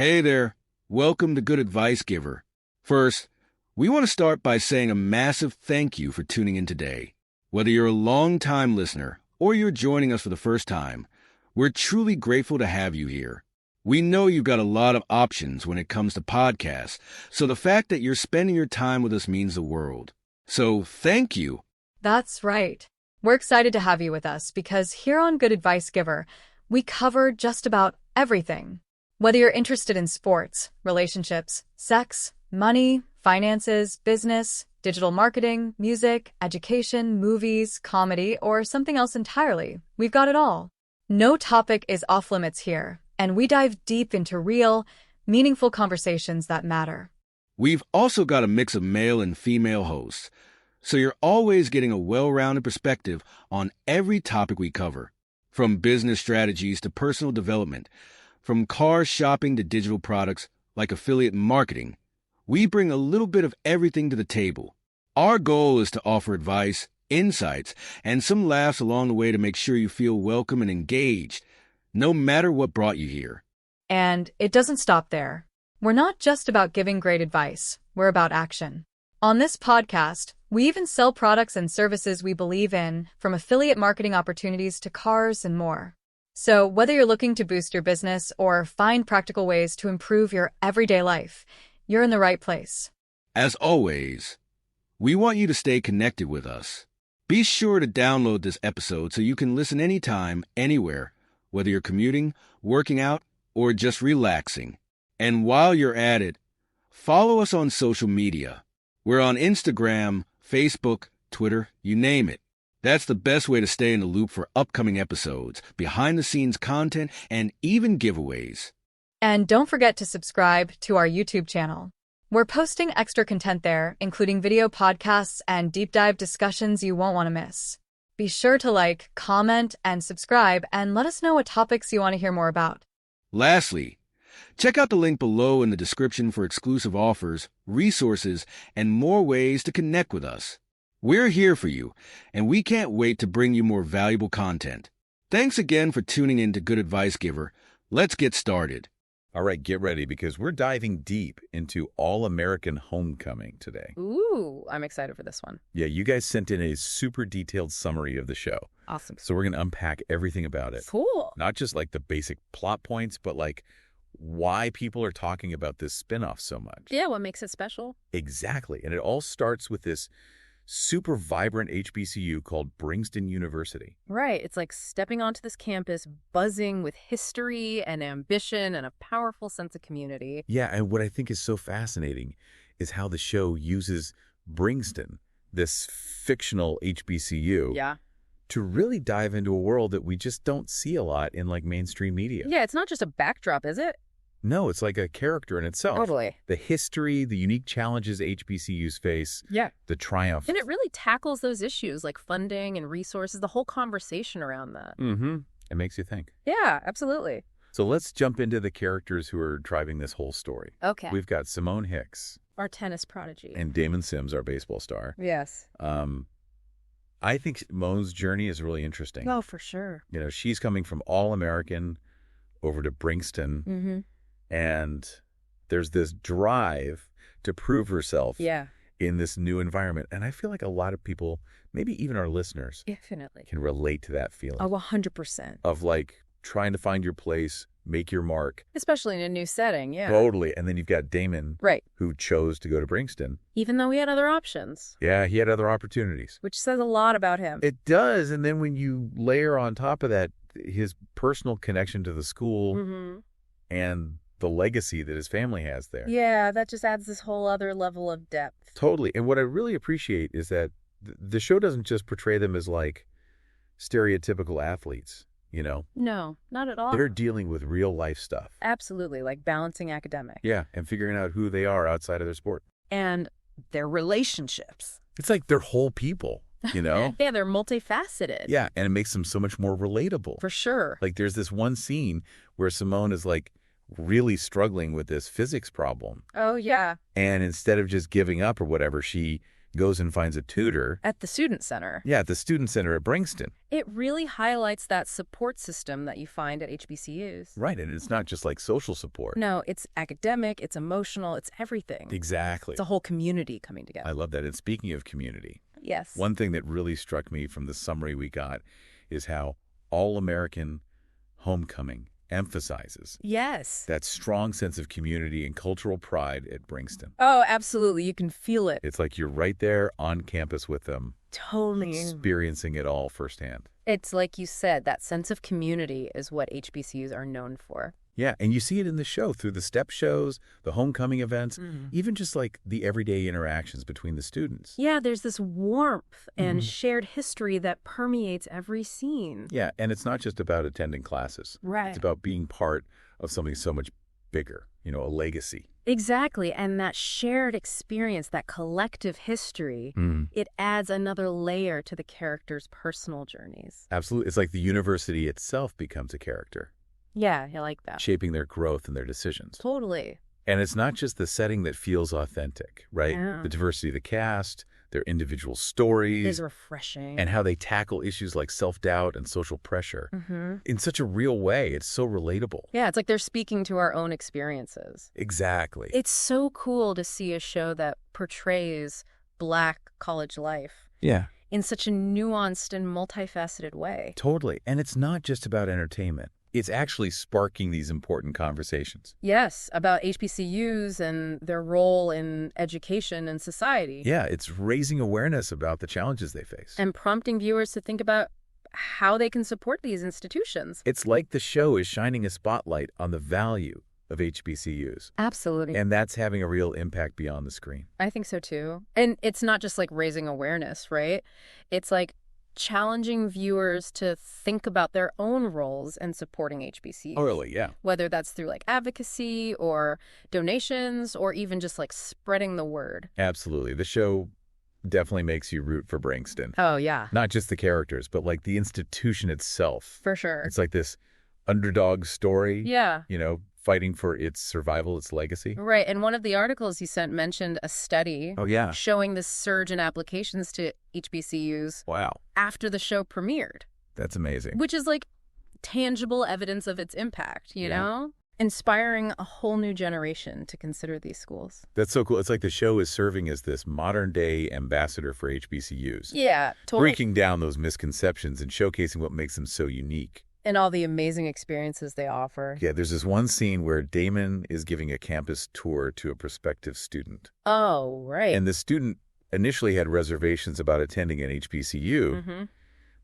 Hey there. Welcome to Good Advice Giver. First, we want to start by saying a massive thank you for tuning in today. Whether you're a long-time listener or you're joining us for the first time, we're truly grateful to have you here. We know you've got a lot of options when it comes to podcasts, so the fact that you're spending your time with us means the world. So thank you. That's right. We're excited to have you with us because here on Good Advice Giver, we cover just about everything. Whether you're interested in sports, relationships, sex, money, finances, business, digital marketing, music, education, movies, comedy, or something else entirely, we've got it all. No topic is off limits here, and we dive deep into real, meaningful conversations that matter. We've also got a mix of male and female hosts, so you're always getting a well-rounded perspective on every topic we cover, from business strategies to personal development, from car shopping to digital products like affiliate marketing. We bring a little bit of everything to the table. Our goal is to offer advice, insights, and some laughs along the way to make sure you feel welcome and engaged, no matter what brought you here. And it doesn't stop there. We're not just about giving great advice, we're about action. On this podcast, we even sell products and services we believe in, from affiliate marketing opportunities to cars and more. So whether you're looking to boost your business or find practical ways to improve your everyday life, you're in the right place. As always, we want you to stay connected with us. Be sure to download this episode so you can listen anytime, anywhere, whether you're commuting, working out, or just relaxing. And while you're at it, follow us on social media. We're on Instagram, Facebook, Twitter, you name it. That's the best way to stay in the loop for upcoming episodes, behind-the-scenes content, and even giveaways. And don't forget to subscribe to our YouTube channel. We're posting extra content there, including video podcasts and deep dive discussions you won't want to miss. Be sure to like, comment, and subscribe, and let us know what topics you want to hear more about. Lastly, check out the link below in the description for exclusive offers, resources, and more ways to connect with us. We're here for you, and we can't wait to bring you more valuable content. Thanks again for tuning in to Good Advice Giver. Let's get started. All right, get ready because we're diving deep into All-American Homecoming today. Ooh, I'm excited for this one. Yeah, you guys sent in a super detailed summary of the show. Awesome. So we're going to unpack everything about it. Cool. Not just like the basic plot points, but like why people are talking about this spinoff so much. Yeah, what makes it special? Exactly. And it all starts with this super vibrant HBCU called Bringston University. Right. It's like stepping onto this campus, buzzing with history and ambition and a powerful sense of community. Yeah, and what I think is so fascinating is how the show uses Bringston, this fictional HBCU, Yeah. to really dive into a world that we just don't see a lot in like mainstream media. Yeah, it's not just a backdrop, is it? No, it's like a character in itself. Totally. The history, the unique challenges HBCUs face, Yeah. the triumph. And it really tackles those issues like funding and resources, the whole conversation around that. Mm-hmm. It makes you think. Yeah, absolutely. So let's jump into the characters who are driving this whole story. Okay. We've got Simone Hicks Our tennis prodigy. and Damon Sims, our baseball star. Yes. I think Simone's journey is really interesting. Oh, for sure. You know, she's coming from All-American over to Bringston. Mm-hmm. And there's this drive to prove herself Yeah, in this new environment. And I feel like a lot of people, maybe even our listeners, definitely. can relate to that feeling Oh, 100%. of like trying to find your place, make your mark. Especially in a new setting, yeah. Totally. And then you've got Damon, Right. who chose to go to Bringston. Even though he had other options, Yeah, he had other opportunities. which says a lot about him. It does. And then when you layer on top of that his personal connection to the school Mm-hmm. and the legacy that his family has there. Yeah, that just adds this whole other level of depth. Totally. And what I really appreciate is that the show doesn't just portray them as like stereotypical athletes, you know? No, not at all. They're dealing with real life stuff. Absolutely, like balancing academic. Yeah, and figuring out who they are outside of their sport. And their relationships. It's like they're whole people, you know? Yeah, they're multifaceted. Yeah, and it makes them so much more relatable. For sure. Like there's this one scene where Simone is like really struggling with this physics problem. Oh, yeah. And instead of just giving up or whatever, she goes and finds a tutor At the Student Center. at the Student Center at Bringston. It really highlights that support system that you find at HBCUs. Right, and it's not just like social support. No, it's academic, it's emotional, it's everything. Exactly. It's a whole community coming I together. love that. And speaking of community, Yes. one thing that really struck me from the summary we got is how All-American Homecoming emphasizes Yes. that strong sense of community and cultural pride at Bringston. Oh, absolutely. You can feel it. It's like you're right there on campus with them, Totally. experiencing it all firsthand. It's like you said, that sense of community is what HBCUs are known for. Yeah, and you see it in the show through the step shows, the homecoming events, even just like the everyday interactions between the students. Yeah, there's this warmth and shared history that permeates every scene. Yeah, and it's not just about attending classes. Right. It's about being part of something so much bigger, a legacy. Exactly. And that shared experience, that collective history, it adds another layer to the characters' personal journeys. Absolutely. It's like the university itself becomes a character, Yeah, I like that. shaping their growth and their decisions. Totally. And it's not just the setting that feels authentic, right? Yeah. The diversity of the cast, their individual stories, It's refreshing. and how they tackle issues like self-doubt and social pressure in such a real way. It's so relatable. Yeah, it's like they're speaking to our own experiences. Exactly. It's so cool to see a show that portrays Black college life Yeah, in such a nuanced and multifaceted way. totally. And it's not just about entertainment. It's actually sparking these important conversations. Yes, about HBCUs and their role in education and society. Yeah, it's raising awareness about the challenges they face. And prompting viewers to think about how they can support these institutions. It's like the show is shining a spotlight on the value of HBCUs. Absolutely. And that's having a real impact beyond the screen. I think so too. And it's not just like raising awareness, right? It's like challenging viewers to think about their own roles in supporting HBCUs. Totally, yeah. Whether that's through like advocacy or donations or even just like spreading the word. Absolutely. The show definitely makes you root for Bringston. Oh, yeah. Not just the characters, but like the institution itself. For sure. It's like this underdog story, Yeah. fighting for its survival, its legacy. Right. And one of the articles you sent mentioned a study Oh, yeah. showing this surge in applications to HBCUs Wow. after the show premiered, That's amazing. which is like tangible evidence of its impact, you Yeah. know? Inspiring a whole new generation to consider these schools. That's so cool. It's like the show is serving as this modern-day ambassador for HBCUs, Yeah, totally. breaking down those misconceptions and showcasing what makes them so unique. And all the amazing experiences they offer. Yeah, there's this one scene where Damon is giving a campus tour to a prospective student. Oh, right. And the student initially had reservations about attending an HBCU,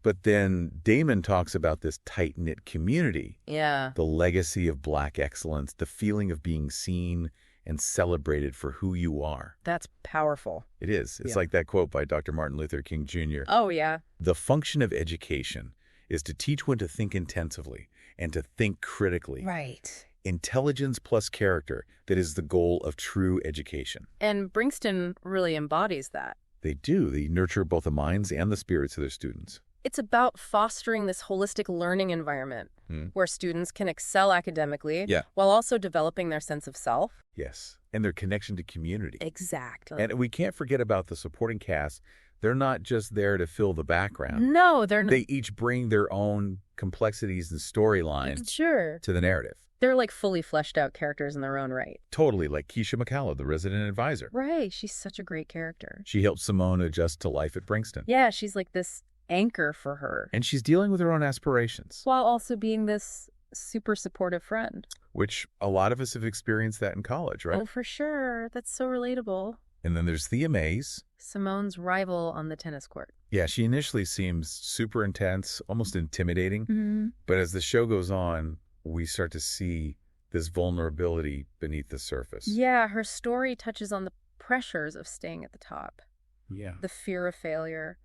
but then Damon talks about this tight-knit community, Yeah. the legacy of Black excellence, the feeling of being seen and celebrated for who you are. That's powerful. It is. It's Yeah. like that quote by Dr. Martin Luther King Jr. Oh, yeah. The function of education is to teach one to think intensively and to think critically. Right. Intelligence plus character, that is the goal of true education. And Bringston really embodies that. They do. They nurture both the minds and the spirits of their students. It's about fostering this holistic learning environment where students can excel academically Yeah. while also developing their sense of self. Yes. And their connection to community. Exactly. And we can't forget about the supporting cast. They're not just there to fill the background. No, they're not. They each bring their own complexities and storylines Sure. to the narrative. They're like fully fleshed out characters in their own right. Totally, like Keisha McCullough, the resident advisor. Right. She's such a great character. She helped Simone adjust to life at Bringston. Yeah, she's like this anchor for her And she's dealing with her own aspirations, while also being this super supportive friend. which a lot of us have experienced that in college, right? Oh, for sure. That's so relatable. And then there's Thea Mays. Simone's rival on the tennis court. Yeah, she initially seems super intense, almost intimidating. But as the show goes on, we start to see this vulnerability beneath the surface. Yeah, her story touches on the pressures of staying at the top, Yeah. the fear of failure,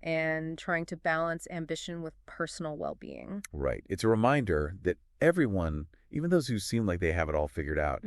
and trying to balance ambition with personal well-being. Right. It's a reminder that everyone, even those who seem like they have it all figured out,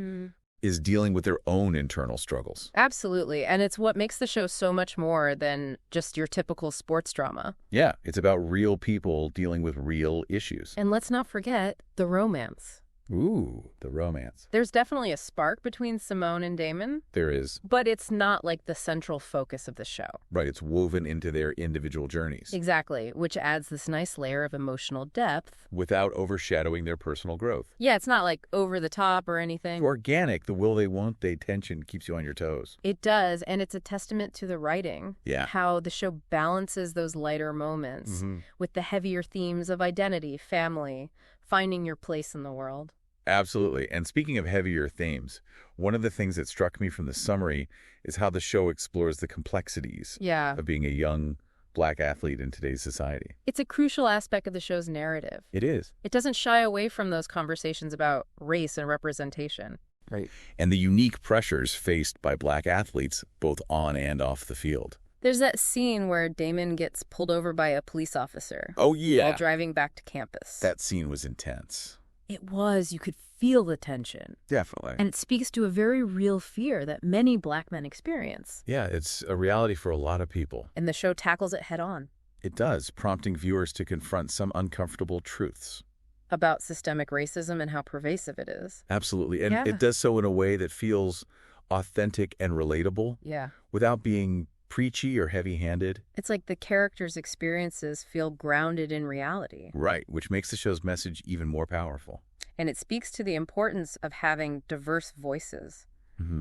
is dealing with their own internal struggles. Absolutely. And it's what makes the show so much more than just your typical sports drama. Yeah, it's about real people dealing with real issues. And let's not forget the romance. Ooh, the romance. There's definitely a spark between Simone and Damon. There is. But it's not like the central focus of the show. Right, it's woven into their individual journeys. Exactly, which adds this nice layer of emotional depth. Without overshadowing their personal growth. Yeah, it's not like over the top or anything. Organic, the will they won't they tension keeps you on your toes. It does, and it's a testament to the writing. Yeah. How the show balances those lighter moments with the heavier themes of identity, family, finding your place in the world. Absolutely. And speaking of heavier themes, one of the things that struck me from the summary is how the show explores the complexities of being a young Black athlete in today's society. It's a crucial aspect of the show's narrative. It is. It doesn't shy away from those conversations about race and representation. Right. And the unique pressures faced by Black athletes both on and off the field. There's that scene where Damon gets pulled over by a police officer. Oh, yeah. While driving back to campus. That scene was intense. It was. You could feel the tension. Definitely. And it speaks to a very real fear that many Black men experience. Yeah, it's a reality for a lot of people. And the show tackles it head on. It does, prompting viewers to confront some uncomfortable truths. About systemic racism and how pervasive it is. Absolutely. And it does so in a way that feels authentic and relatable. Yeah. Without being preachy or heavy-handed. It's like the characters' experiences feel grounded in reality. Right, which makes the show's message even more powerful. And it speaks to the importance of having diverse voices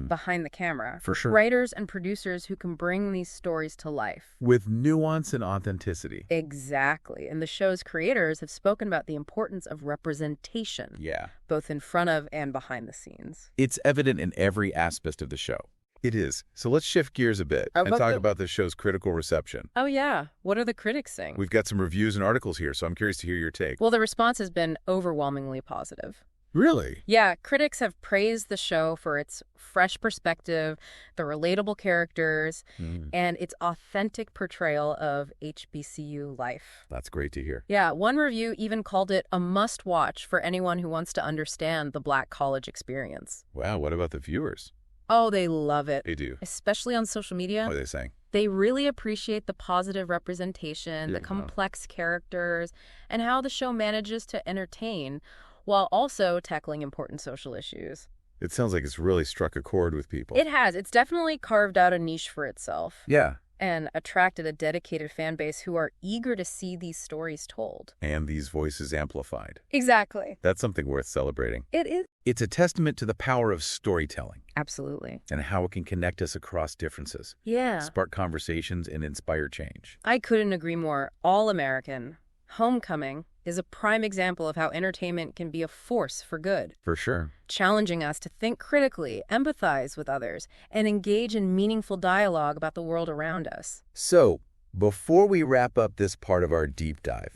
behind the camera. For sure. Writers and producers who can bring these stories to life. With nuance and authenticity. Exactly. And the show's creators have spoken about the importance of representation. Yeah. Both in front of and behind the scenes. It's evident in every aspect of the show. It is. So let's shift gears a bit and talk about the show's critical reception. Oh, yeah. What are the critics saying? We've got some reviews and articles here, so I'm curious to hear your take. Well, the response has been overwhelmingly positive. Really? Yeah, critics have praised the show for its fresh perspective, the relatable characters, and its authentic portrayal of HBCU life. That's great to hear. Yeah, one review even called it a must-watch for anyone who wants to understand the Black college experience. Wow, what about the viewers? Oh, they love it. They do. Especially on social media. What are they saying? They really appreciate the positive representation, the complex characters, and how the show manages to entertain while also tackling important social issues. It sounds like it's really struck a chord with people. It has. It's definitely carved out a niche for itself. Yeah. And attracted a dedicated fan base who are eager to see these stories told. And these voices amplified. Exactly. That's something worth celebrating. It is. It's a testament to the power of storytelling. Absolutely. And how it can connect us across differences. Yeah. Spark conversations and inspire change. I couldn't agree more. All-American. Homecoming is a prime example of how entertainment can be a force for good. For sure. Challenging us to think critically, empathize with others, and engage in meaningful dialogue about the world around us. So, before we wrap up this part of our deep dive,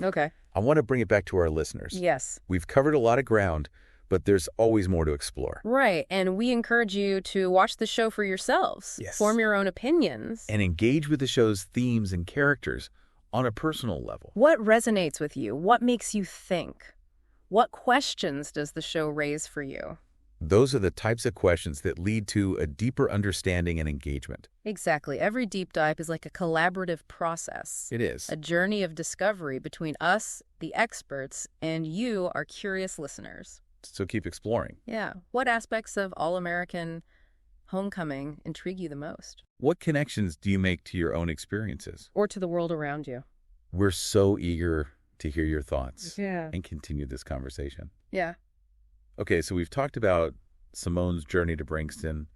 I want to bring it back to our listeners. Yes. We've covered a lot of ground, but there's always more to explore. Right, and we encourage you to watch the show for yourselves. Yes. Form your own opinions. And engage with the show's themes and characters on a personal level. What resonates with you? What makes you think? What questions does the show raise for you? Those are the types of questions that lead to a deeper understanding and engagement. Exactly. Every deep dive is like a collaborative process. It is. A journey of discovery between us, the experts, and you, our curious listeners. So keep exploring. Yeah. What aspects of All-American Homecoming intrigue you the most? What connections do you make to your own experiences? Or to the world around you? We're so eager to hear your thoughts and continue this conversation. Yeah. Okay, so we've talked about Simone's journey to Brankston,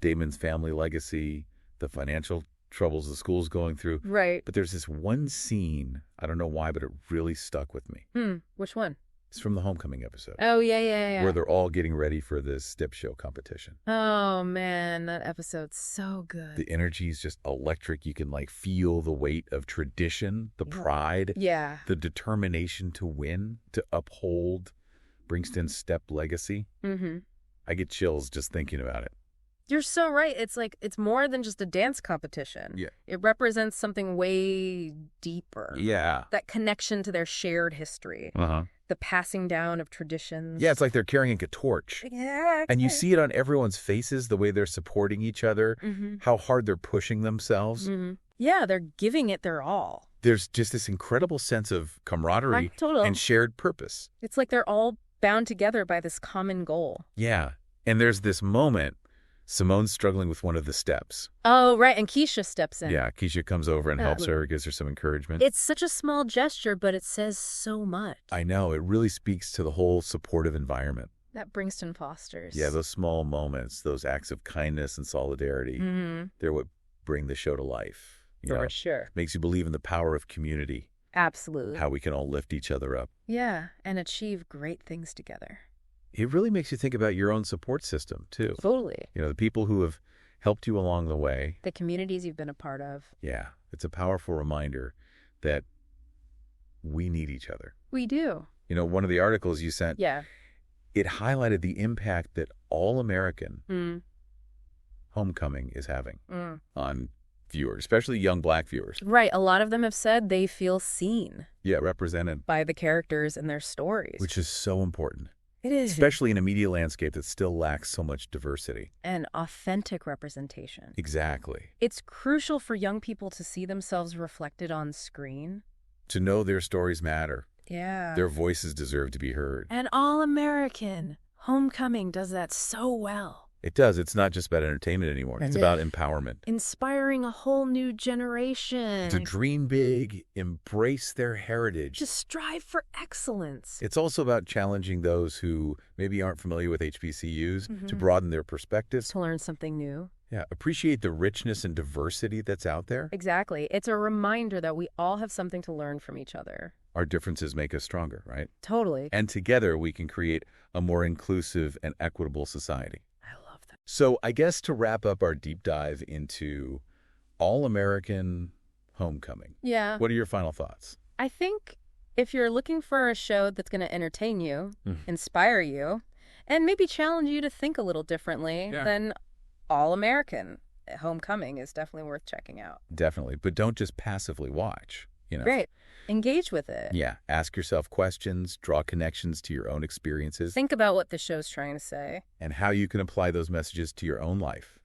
Damon's family legacy, the financial troubles the school's going through. Right. But there's this one scene, I don't know why, but it really stuck with me. Which one? It's from the Homecoming episode. Oh, yeah. Where they're all getting ready for this step show competition. Oh, man, that episode's so good. The energy is just electric. You can feel the weight of tradition, the pride, the determination to win, to uphold Brankston's step legacy. I get chills just thinking about it. You're so right. It's more than just a dance competition. Yeah. It represents something way deeper. Yeah. That connection to their shared history. The passing down of traditions. Yeah, it's like they're carrying a torch. Yeah. And you see it on everyone's faces, the way they're supporting each other, how hard they're pushing themselves. Yeah, they're giving it their all. There's just this incredible sense of camaraderie and shared purpose. It's like they're all bound together by this common goal. Yeah. And there's this moment, Simone's struggling with one of the steps. Oh, right. And Keisha steps in. Yeah, Keisha comes over and helps her, gives her some encouragement. It's such a small gesture, but it says so much. I know. It really speaks to the whole supportive environment That Bringston fosters. Yeah, those small moments, those acts of kindness and solidarity, they're what bring the show to life. For sure. Makes you believe in the power of community. Absolutely. How we can all lift each other up. Yeah, and achieve great things together. It really makes you think about your own support system, too. Totally. The people who have helped you along the way. The communities you've been a part of. Yeah, it's a powerful reminder that we need each other. We do. One of the articles you sent, it highlighted the impact that all-American homecoming is having on viewers, especially young Black viewers. Right. A lot of them have said they feel seen. Yeah, represented. By the characters and their stories. Which is so important. It is. Especially in a media landscape that still lacks so much diversity. And authentic representation. Exactly. It's crucial for young people to see themselves reflected on screen. To know their stories matter. Yeah. Their voices deserve to be heard. And All-American Homecoming does that so well. It does. It's not just about entertainment anymore. It's about empowerment. Inspiring a whole new generation. To dream big, embrace their heritage. To strive for excellence. It's also about challenging those who maybe aren't familiar with HBCUs to broaden their perspectives. To learn something new. Yeah, appreciate the richness and diversity that's out there. Exactly. It's a reminder that we all have something to learn from each other. Our differences make us stronger, right? Totally. And together we can create a more inclusive and equitable society. I love that. So I guess to wrap up our deep dive into All-American Homecoming. Yeah. What are your final thoughts? I think if you're looking for a show that's going to entertain you, inspire you, and maybe challenge you to think a little differently, then All-American Homecoming is definitely worth checking out. Definitely. But don't just passively watch. Great. Engage with it. Yeah. Ask yourself questions, draw connections to your own experiences. Think about what the show's trying to say. And how you can apply those messages to your own life.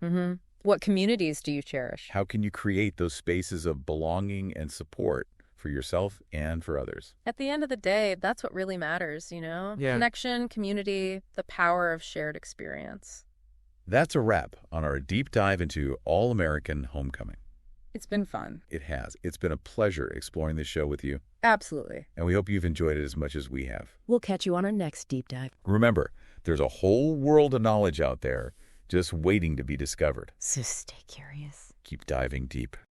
What communities do you cherish? How can you create those spaces of belonging and support for yourself and for others? At the end of the day, that's what really matters, Yeah. Connection, community, the power of shared experience. That's a wrap on our deep dive into All-American Homecoming. It's been fun. It has. It's been a pleasure exploring this show with you. Absolutely. And we hope you've enjoyed it as much as we have. We'll catch you on our next deep dive. Remember, there's a whole world of knowledge out there just waiting to be discovered. So stay curious. Keep diving deep.